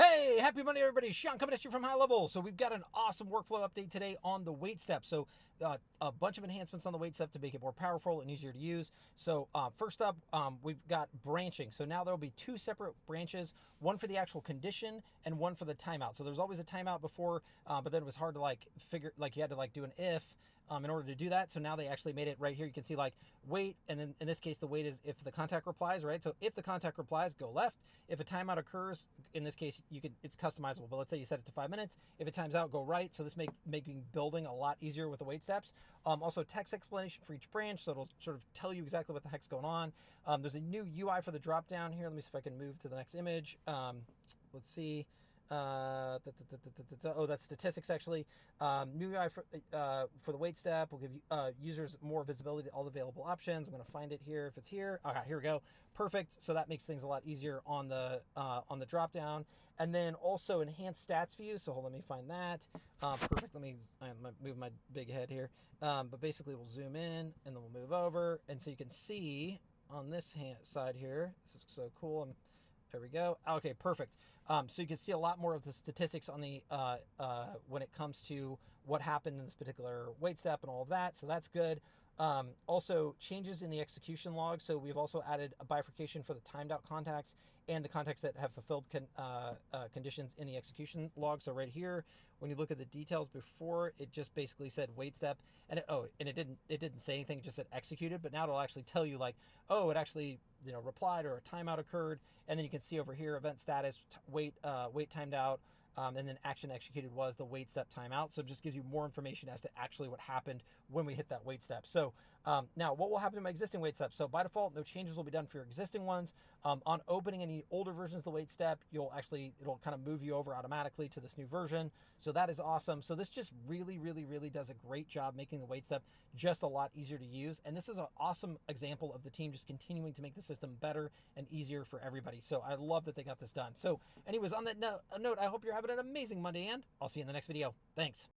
Hey, happy Monday, everybody. Sean coming at you from High Level. So we've got an awesome workflow update today on the weight step. So a bunch of enhancements on the weight step to make it more powerful and easier to use. So first up, we've got branching. So now there will be two separate branches, one for the actual condition and one for the timeout. So there's always a timeout before, but then it was hard to figure, you had to do an if in order to do that. So now they actually made it right here. You can see wait, and then in this case, the wait is if the contact replies, right? So if the contact replies, go left. If a timeout occurs, in this case, it's customizable, but let's say you set it to 5 minutes. If it times out, go right. So this making building a lot easier with the wait steps. Also text explanation for each branch. So it'll sort of tell you exactly what the heck's going on. There's a new UI for the drop down here. Let me see if I can move to the next image. Let's see. Oh, that's statistics actually. New UI for the wait step will give users more visibility to all the available options. I'm going to find it here if it's here. Okay, here we go. Perfect. So that makes things a lot easier on the drop down. And then also enhanced stats view. So let me find that. Perfect. I'm move my big head here. But basically we'll zoom in and then we'll move over, and so you can see on this side here. This is so cool. There we go. Okay, perfect. So you can see a lot more of the statistics on the when it comes to what happened in this particular wait step and all of that. So that's good. Also, changes in the execution log. So we've also added a bifurcation for the timed out contacts and the contacts that have fulfilled conditions in the execution log. So right here, when you look at the details before, it just basically said wait step, and it didn't say anything. It just said executed. But now it'll actually tell you it actually replied, or a timeout occurred, and then you can see over here event status, wait timed out. And then action executed was the wait step timeout. So it just gives you more information as to actually what happened when we hit that wait step. So now what will happen to my existing wait step? So by default, no changes will be done for your existing ones. On opening any older versions of the wait step, it'll kind of move you over automatically to this new version. So that is awesome. So this just really, really, really does a great job making the wait step just a lot easier to use. And this is an awesome example of the team just continuing to make the system better and easier for everybody. So I love that they got this done. So anyways, on that note, I hope you're having an amazing Monday, and I'll see you in the next video. Thanks.